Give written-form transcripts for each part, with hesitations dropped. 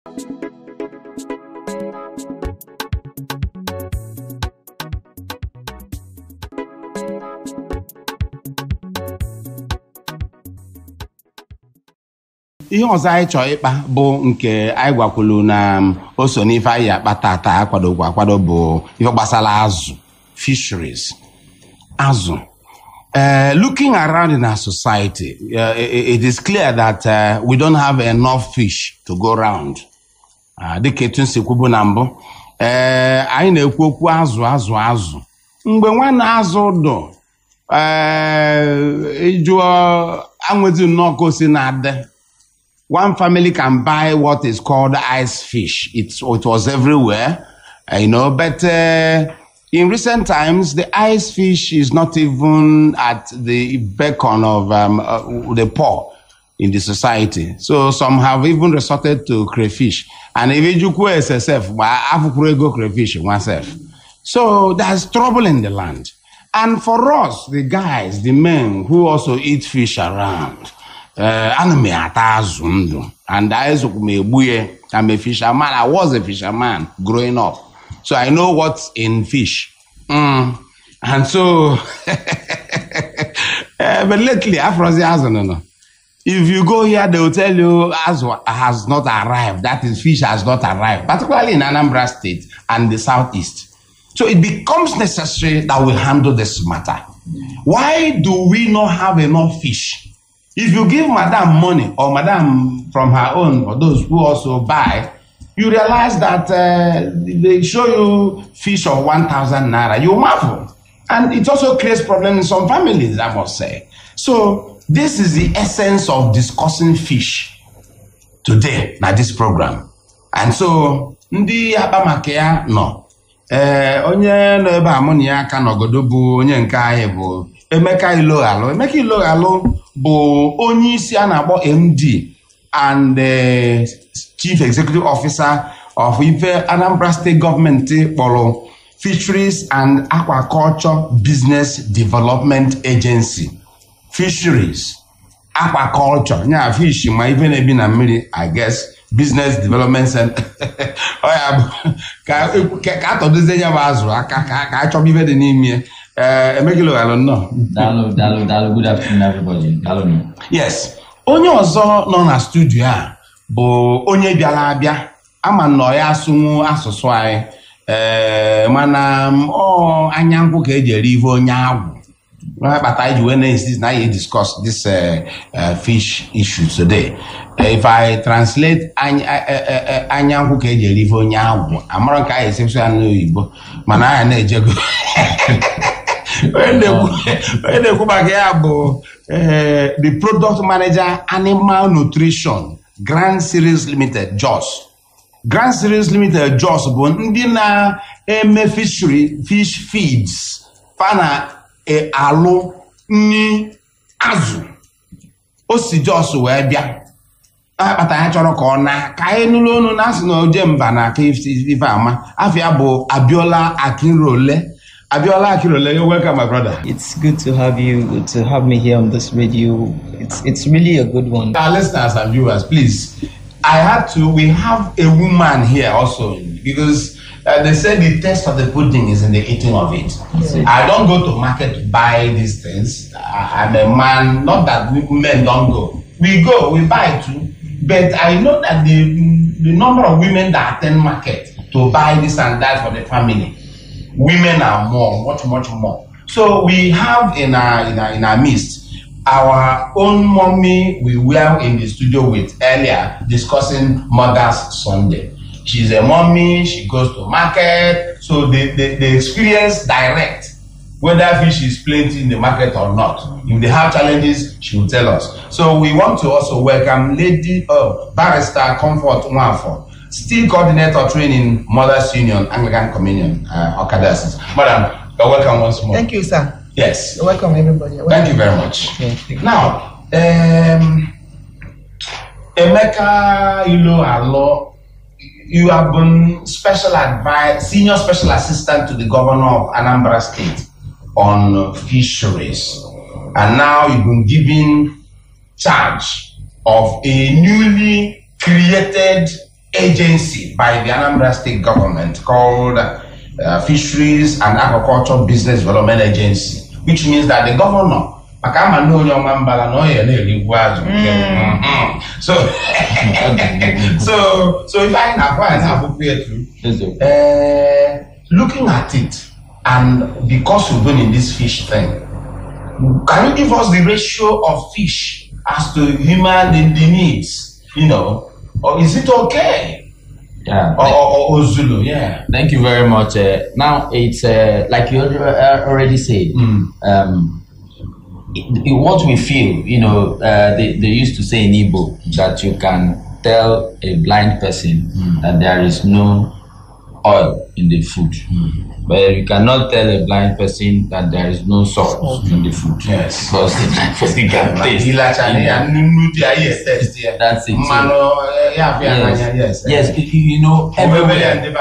Ihe ọzọ anyị chọrọ ịkpa bụ nke anyị gwakwulu na o so n'ife anyị akpata ata akwado bụ ihe gbasara azụ, fisheries, azụ. Looking around in our society, it is clear that we don't have enough fish to go around. Dịka etu nsi kwubu na mbụ, anyị na-ekwu okwu azụ. Mgbe nwanne azụ dụ, ịjụọ anwezi nnọọ ka o si na-adị. One family can buy what is called ice fish. It was everywhere, but in recent times, the ice fish is not even at the beckon of the poor in the society. So some have even resorted to crayfish. And if you go SSF, go crayfish oneself. So there's trouble in the land. And for us, the guys, the men who also eat fish around, and I'm a fisherman. I was a fisherman growing up, so I know what's in fish. And so, but lately, if you go here, they will tell you Azu has not arrived. That is, fish has not arrived, particularly in Anambra State and the southeast. So it becomes necessary that we handle this matter. Why do we not have enough fish? If you give madam money, or madam from her own, for those who also buy, you realize that they show you fish of 1,000 naira. You marvel. And it also creates problems in some families, I must say. So this is the essence of discussing fish today, na this program. And so, ndi abamakia no. Onye no ebe amoni ya ka nogodo bu onye nke aye bu Emeka Iloghalo bụ onye isi a na-akpọ MD and Chief Executive Officer of Anambra State Government kpọrọ Fisheries and Aquaculture Business Development Agency. Fisheries, aquaculture, nya fish ma ife na-ebi na mmiri, I guess, business development center. Ka atọdozie ya bụ azụ aka ka achọba ife dị n'ime. Good afternoon, everybody. Yes. Onye ọzọ nọ na studio a bụ onye bịara abịa ama nọ ya asụnwu asụsụ anyị mana anya nkwụ ka eji eri ife onye agwụ. But I do insist now you discuss this fish issue today. If I translate anya nkwụ ka eji eri ife onye agwụ, amara ka anyị esepụta n'Igbo mana anyị na-ejego. The product manager, Animal Nutrition, Grand Series Limited, Jos. Grand Series Limited, Jos, ndị na-eme fish feeds, fana alụ nni azụ. O si Jos wee bịa. Akpata ya chọrọ ka ọ na ka anyị nụrụ ọnụ na asị na oje mba na aka ife ama. Afịa bụ Abiola Akinrole. Abiola Akinrole, you're welcome, my brother. It's good to have you, good to have me here on this radio. It's really a good one. Our listeners and viewers, please, we have a woman here also, because they say the taste of the pudding is in the eating of it. Yes. I don't go to market to buy these things. I'm a man, not that men don't go. We go, we buy too, but I know that the number of women that attend market to buy this and that for the family, women are more, much more. So we have in our midst our own mommy we were in the studio with earlier discussing Mother's Sunday. She's a mommy, she goes to market, so they experience direct whether fish is plenty in the market or not. If they have challenges, she will tell us. So we want to also welcome Lady Barrister Comfort Nwafọ, Still Coordinator Training, Mothers Union, Anglican Communion, Okadasis. Madam, you're welcome once more. Thank you, sir. Yes. You're welcome, everybody. You're welcome. Thank you very much. Okay, now, Emeka Iloghalo, you have been senior special assistant to the governor of Anambra State on fisheries. And now you've been given charge of a newly created agency by the Anambra state government called Fisheries and Agriculture Business Development Agency, which means that the governor, so if I looking at it, and because we're doing this fish thing, can you give us the ratio of fish as to human needs? Or is it okay? Yeah. Or Zulu? Yeah. Thank you very much. Now it's like you already said. What we feel, they used to say in Igbo that you can tell a blind person that there is no oil in the food, but you cannot tell a blind person that there is no salt in the food. Yes, because the blind person can taste. That's it. Yes, everywhere.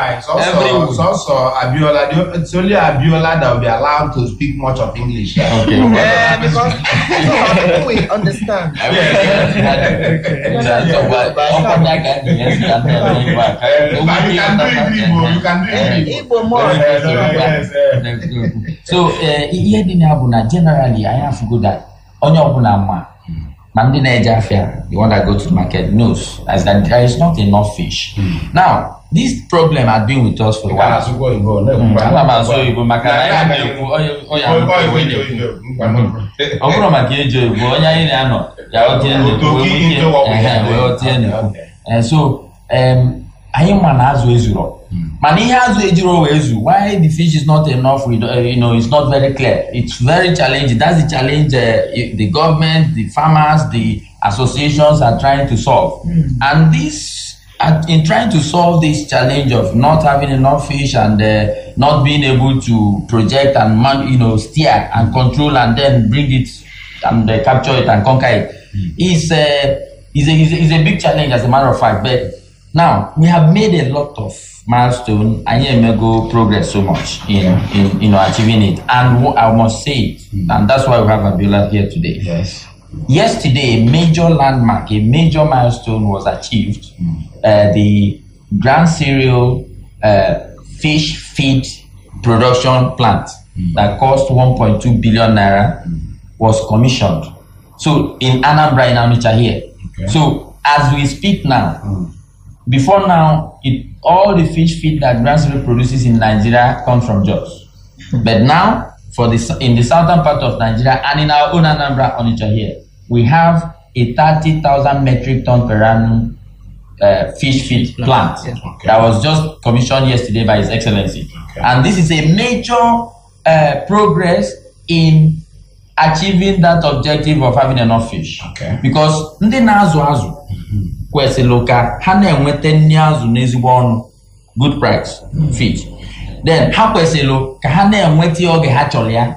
Also, Abiola. It's only Abiola that will be allowed to speak much of English. Okay. Because we understand. You can do it. So here generally I have to go that on your the one that go to the market knows as that there is not enough fish. Now this problem had been with us for a while. And so why the fish is not enough, it's not very clear. It's very challenging. That's the challenge the government, the farmers, the associations are trying to solve. And this, in trying to solve this challenge of not having enough fish and not being able to project and steer and control and then bring it and capture it and conquer it, is a big challenge, as a matter of fact. But now we have made a lot of milestone and progress so much in achieving it, and I must say it, and that's why we have Abiola here today. Yes. Yesterday, a major landmark, a major milestone was achieved. The Grand Cereal fish feed production plant that cost 1.2 billion naira was commissioned. So in Anambra, in Onitsha here. Okay. So as we speak now, before now, all the fish feed that Grand Cereal produces in Nigeria comes from Jos. But now, in the southern part of Nigeria and in our own Anambra, Onitsha here, we have a 30,000 metric ton per annum fish feed plant that was just commissioned yesterday by His Excellency. Okay. And this is a major progress in achieving that objective of having enough fish. Okay. Because ndị na-azụ azụ kwesị loka ha na-enweta nni azụ n'ezigbo ọnụ, good price fish. Then ha kwesịrị ka ha na-enweta oge ha chọrọ ya,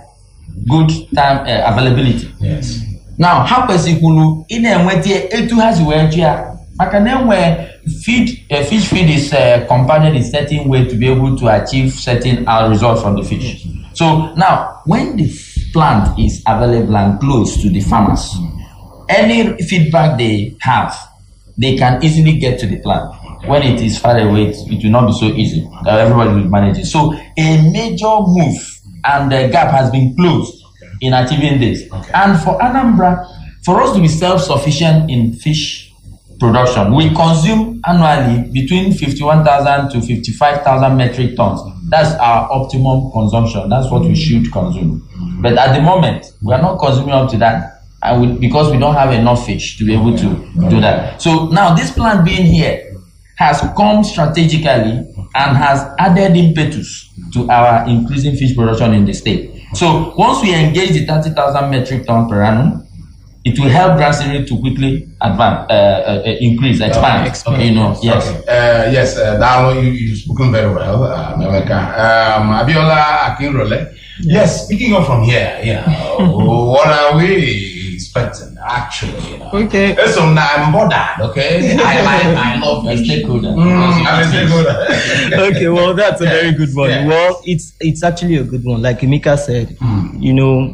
good time availability. Yes. Now ha kwesịkwuru ị na-enweta etu ha si wee ya maka na enwe fish feed is compounded in certain way to be able to achieve certain results from the fish. So now when the plant is available and close to the farmers, any feedback they have, they can easily get to the plant. When it is far away, it will not be so easy. Everybody will manage it. So a major move and the gap has been closed in achieving this. Okay. And for Anambra, for us to be self-sufficient in fish production, we consume annually between 51,000 to 55,000 metric tons. That's our optimum consumption. That's what we should consume. But at the moment, we are not consuming up to that, and because we don't have enough fish to be able to do that. So now this plant being here has come strategically and has added impetus to our increasing fish production in the state. So once we engage the 30,000 metric ton per annum, it will help Grand Cereal to quickly advance, expand. Yes. Yes, Dalo, you've spoken very well, Abiola Akinrole. Yes, speaking of from here, what are we expecting actually? Okay. So now I'm bothered, okay? I love a stakeholder. I'm a stakeholder. Okay, well, that's a very good one. Yeah. Well, it's actually a good one. Like Emeka said,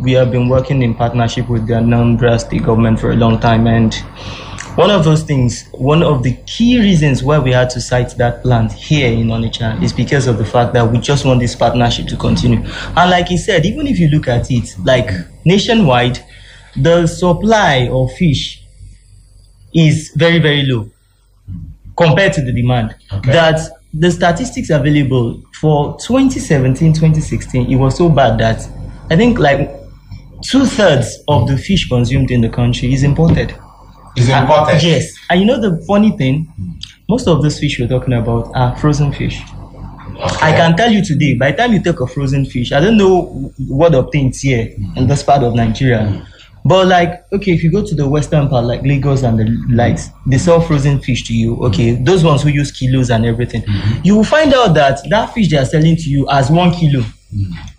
we have been working in partnership with the Anambra state government for a long time, and One of those things, one of the key reasons why we had to site that plant here in Onitsha is because of the fact that we just want this partnership to continue. And like he said, even if you look at it, like nationwide, the supply of fish is very, very low compared to the demand. Okay. That the statistics available for 2017, 2016, it was so bad that I think like 2/3 of the fish consumed in the country is imported. Is important. Yes. And you know the funny thing? Most of those fish we're talking about are frozen fish. I can tell you today, by the time you take a frozen fish, I don't know what obtains here in this part of Nigeria. But like, okay, if you go to the western part, like Lagos and the likes, they sell frozen fish to you. Okay, those ones who use kilos and everything. You will find out that that fish they are selling to you as 1 kilo.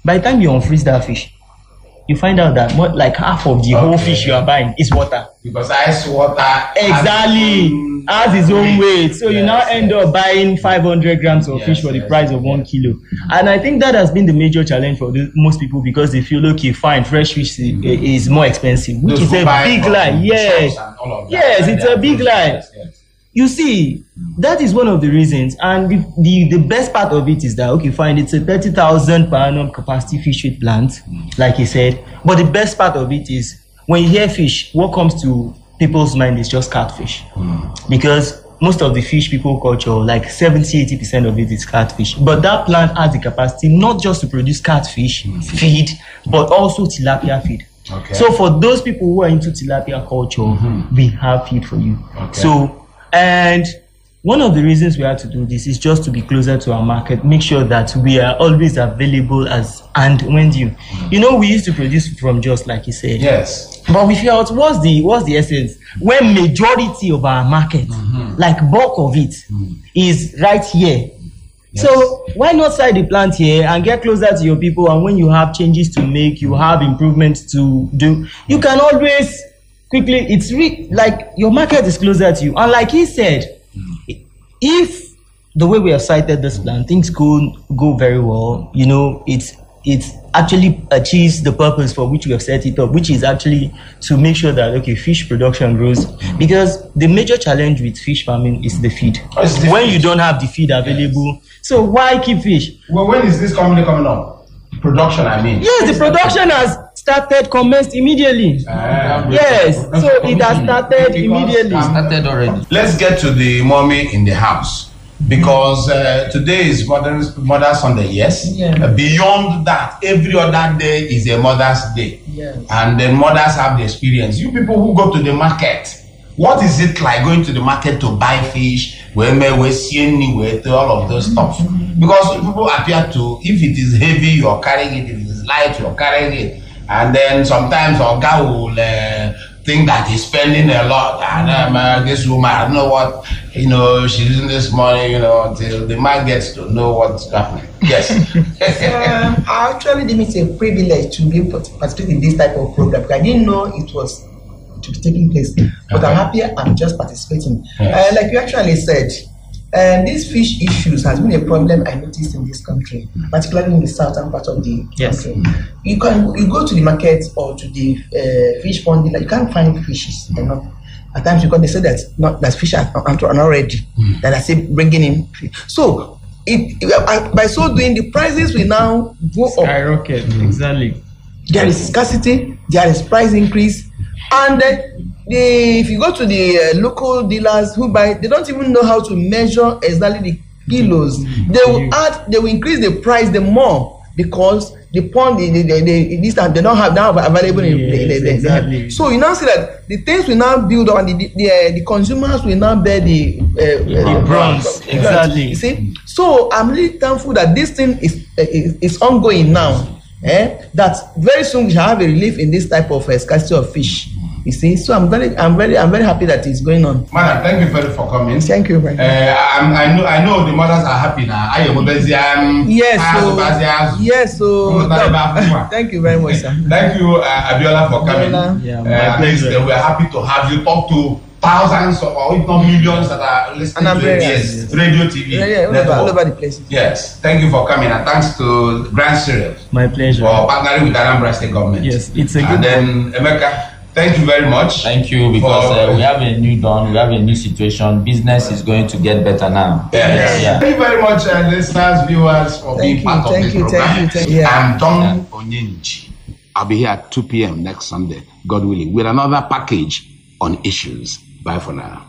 By the time you unfreeze that fish, you find out that more, like half of the whole fish you are buying is water. Because ice water Exactly. Has its own weight. So you now end up buying 500 grams of fish for the price of 1 kilo. And I think that has been the major challenge for most people because they feel, okay, fine, fresh fish is more expensive, which is a big lie. Yes. Yes, it's a big lie. You see, that is one of the reasons. And the best part of it is that, okay, fine, it's a 30,000 per annum capacity fish feed plant, like he said. But the best part of it is when you hear fish, what comes to people's mind is just catfish. Because most of the fish people culture, like 70-80% of it is catfish. But that plant has the capacity not just to produce catfish feed, but also tilapia feed. Okay. So for those people who are into tilapia culture, we have feed for you. Okay. So, and one of the reasons we have to do this is just to be closer to our market, make sure that we are always available as and when due. You know, we used to produce from just like you said. Yes. But we felt what's the essence? When majority of our market, like bulk of it, is right here. Yes. So why not site the plant here and get closer to your people? And when you have changes to make, you have improvements to do, you can always quickly. It's like your market is closer to you. And like he said, if the way we have cited this plan, things go very well, you know, it actually achieves the purpose for which we have set it up, which is actually to make sure that, okay, fish production grows. Because the major challenge with fish farming is the feed. When you don't have the feed available, so why keep fish? Well, when is this company coming on? Production, I mean. Yes, the production has commenced immediately. Yes, so it has started immediately. Started already. Let's get to the mommy in the house. Because today is Mother's Sunday, yes? Beyond that, every other day is a Mother's Day. Yes. And the mothers have the experience. You people who go to the market, what is it like going to the market to buy fish, all of those stuff? Because people appear to, if it is heavy, you're carrying it. If it is light, you're carrying it. And then sometimes our guy will think that he's spending a lot. And this woman, I don't know what, she's using this money, until the man gets to know what's happening. Yes. I actually deem it a privilege to be able to participate in this type of program because I didn't know it was to be taking place. But I'm happy I'm just participating. Yes. Like you actually said, these fish issues has been a problem I noticed in this country, particularly in the southern part of the country. You go to the market or to the fish pond, you can't find fishes enough. At times because they say that fish are not ready, that I say bringing in fish. So by so doing, the prices will now go up. Skyrocket, exactly. There is scarcity, there is price increase, and if you go to the local dealers who buy, they don't even know how to measure exactly the kilos. They will increase the price the more because the pond this time they don't have available in exactly. So you now see that the things will now build up and the consumers will now bear the bronze. Exactly. You see, so I'm really thankful that this thing is ongoing now. That very soon we shall have a relief in this type of scarcity of fish. You see, so I'm very happy that it's going on. Madam, thank you very much for coming. Thank you very much. I know the mothers are happy now. Yes, so thank you very much, sir. Thank you, Abiola, for coming. My pleasure. We're happy to have you talk to thousands or if not millions that are listening to this radio, TV, all over the place. Yes, thank you for coming, and thanks to Grand Cereals My pleasure. for partnering with Anambra State Government. Yes, it's a good And then Emeka, Thank you very much. Thank you, because we have a new dawn, we have a new situation. Business is going to get better now. Yes. Yeah. Thank you very much, listeners, viewers, for being part of the program. Thank you. I'm Don Onyenji. I'll be here at 2 p.m. next Sunday, God willing, with another package on issues. Bye for now.